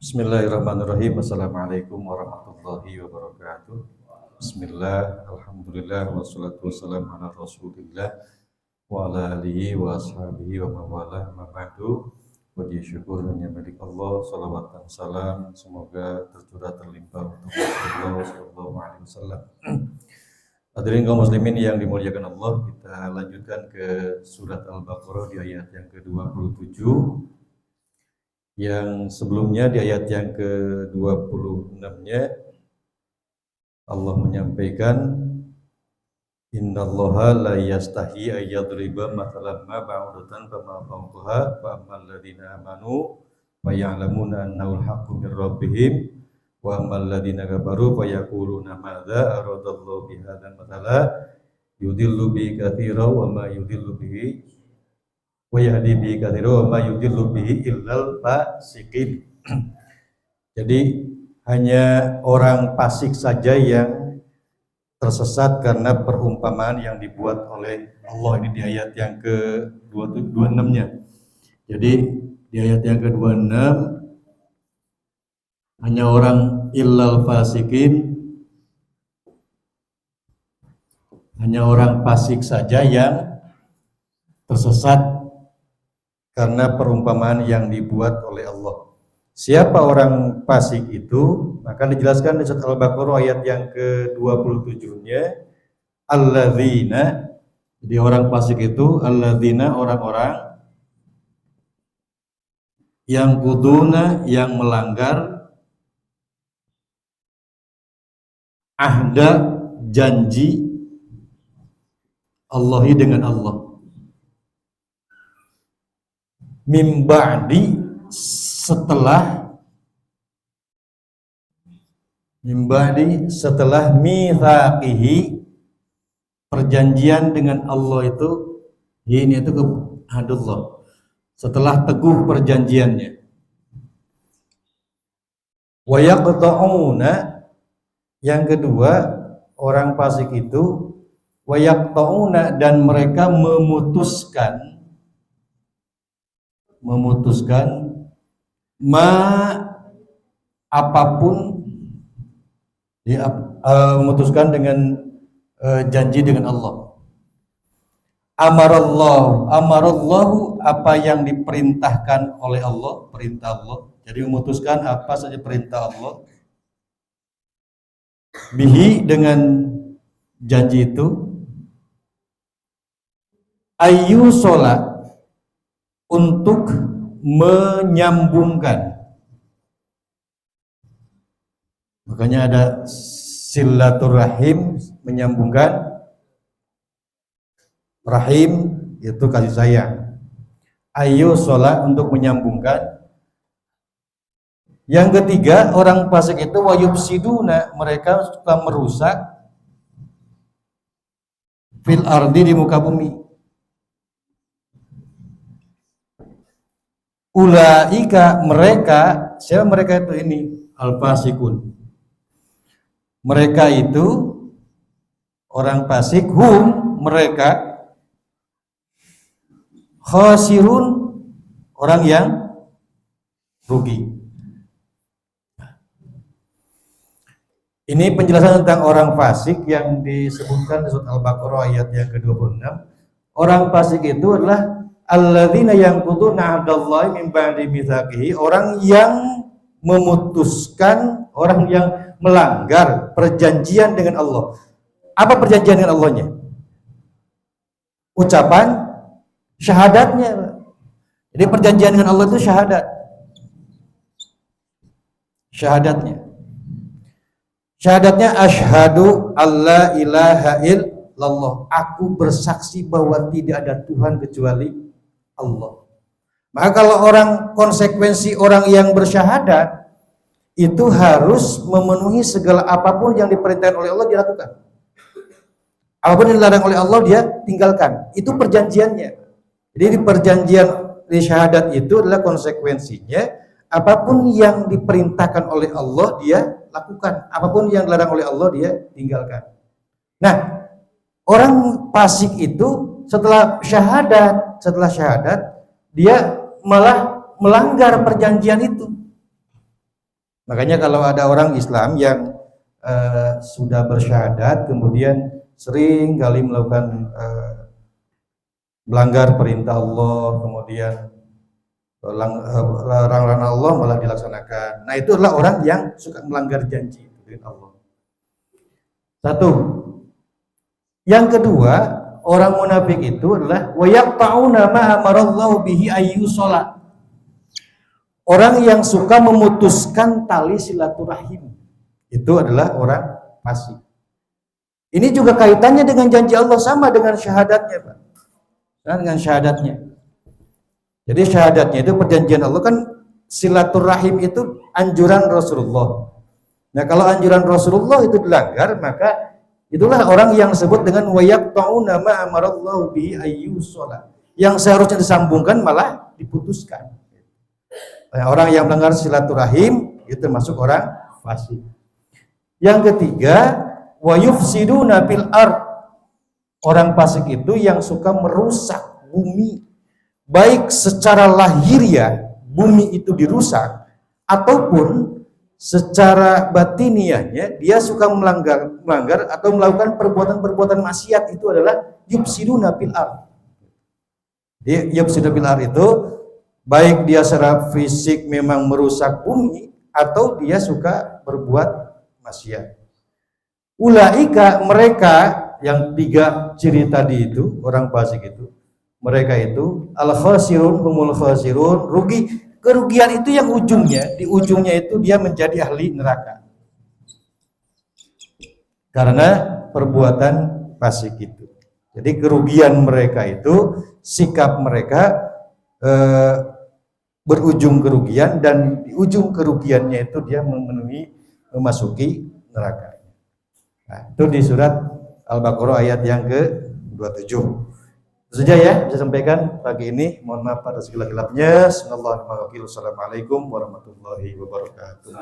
Bismillahirrahmanirrahim. Assalamualaikum warahmatullahi wabarakatuh. Bismillah, alhamdulillah, wassalatu wassalamu ala rasulillah wa ala alihi wa ashabihi wa mawala ma'badu. Puji syukur hanya milik Allah, salawat dan salam semoga tercurah terlimpah untuk Rasulullah sallallahu alaihi wasallam. Hadirin kaum muslimin yang dimuliakan Allah, kita lanjutkan ke surat Al-Baqarah di ayat yang ke-27. Yang sebelumnya di ayat yang ke-26-nya Allah menyampaikan innallaha la yastahi ayyadriba mathalan ma ba'udatan fama fawqaha fa ammal ladzina amanu wa ya'lamuna annahu al-haqqu min rabbihim wa ammal ladzina kafaru fa yaquluna madza aradallahu bihadzal mathala yudillu bi katsiran wa ma yudillu bihi wa yahdi bihi katsiran wa ma yudillu bihi illal fasiqin. Jadi hanya orang fasik saja yang tersesat karena perumpamaan yang dibuat oleh Allah. Ini di ayat yang ke-26-nya. Jadi di ayat yang ke-26 hanya orang illal fasiqin, hanya orang fasik saja yang tersesat karena perumpamaan yang dibuat oleh Allah. Siapa orang fasik itu? Maka dijelaskan di surat Al-Baqarah ayat yang ke-27-nya, alladzina. Jadi orang fasik itu alladzina, orang-orang yang kuduna, yang melanggar ahda, janji Allahi dengan Allah. Min ba'di, setelah mitsaqihi, perjanjian dengan Allah itu, ini itu hadullah, setelah teguh perjanjiannya. Wa yaqta'una, yang kedua orang fasik itu wa yaqta'una, dan mereka memutuskan apapun, memutuskan dengan janji dengan Allah. Amarallahu, apa yang diperintahkan oleh Allah, perintah Allah. Jadi memutuskan apa saja perintah Allah. Bihi, dengan janji itu. Ayu sholat, untuk menyambungkan. Makanya ada silaturahim, menyambungkan. Rahim itu kasih sayang. Ayo sholat, untuk menyambungkan. Yang ketiga, orang fasik itu wayufsiduna, mereka suka merusak fil ardi, di muka bumi. Ulaika, mereka, siapa mereka itu? Ini al-fasikun. Mereka itu orang fasik, hum, mereka, khasirun, orang yang rugi. Ini penjelasan tentang orang fasik yang disebutkan di surat Al-Baqarah ayat yang ke-26. Orang fasik itu adalah alladzina yanquduna ahdallahi min ba'di mitsaqihi, orang yang memutuskan, orang yang melanggar perjanjian dengan Allah. Apa perjanjian dengan Allahnya? Ucapan syahadatnya. Jadi perjanjian dengan Allah itu syahadat. Syahadatnya asyhadu alla ilaha illallah, aku bersaksi bahwa tidak ada Tuhan kecuali Allah. Maka kalau konsekuensi orang yang bersyahadat itu harus memenuhi segala apapun yang diperintahkan oleh Allah dilakukan. Apapun yang dilarang oleh Allah dia tinggalkan. Itu perjanjiannya. Jadi di perjanjian di syahadat itu adalah konsekuensinya, apapun yang diperintahkan oleh Allah dia lakukan, apapun yang dilarang oleh Allah dia tinggalkan. Nah, orang fasik itu setelah syahadat dia malah melanggar perjanjian itu. Makanya kalau ada orang Islam yang sudah bersyahadat kemudian sering kali melakukan melanggar perintah Allah, kemudian larangan Allah malah dilaksanakan. Nah, itu adalah orang yang suka melanggar janji dengan Allah. Satu. Yang kedua, orang munafik itu adalah wa yaqta'una ma amarallahu bihi ayyusala. Orang yang suka memutuskan tali silaturahim. Itu adalah orang fasik. Ini juga kaitannya dengan janji Allah, sama dengan syahadatnya, Pak. Dengan syahadatnya. Jadi syahadatnya itu perjanjian Allah, kan silaturahim itu anjuran Rasulullah. Nah, kalau anjuran Rasulullah itu dilanggar, maka itulah orang yang disebut dengan wa yaqta'una ma amarallahu bihi ayyusala. Yang seharusnya disambungkan malah diputuskan. Nah, orang yang melanggar silaturahim itu termasuk orang fasik. Yang ketiga, wa yufsiduna fil ard. Orang fasik itu yang suka merusak bumi, baik secara lahiriah bumi itu dirusak, ataupun secara batiniahnya dia suka melanggar atau melakukan perbuatan-perbuatan maksiat. Itu adalah yufsiduna fil ard. Yufsiduna fil ard itu baik dia secara fisik memang merusak bumi atau dia suka berbuat maksiat. Ulaika, mereka yang tiga ciri tadi itu, orang fasik itu, mereka itu al-khasirun humul khasirun, rugi. Kerugian itu yang di ujungnya itu dia menjadi ahli neraka karena perbuatan fasik itu. Jadi kerugian mereka itu, sikap mereka berujung kerugian, dan di ujung kerugiannya itu dia memasuki neraka. Nah, itu di surat Al-Baqarah ayat yang ke-27. Itu saja ya bisa sampaikan pagi ini. Mohon maaf pada segala-galanya. Assalamualaikum warahmatullahi wabarakatuh.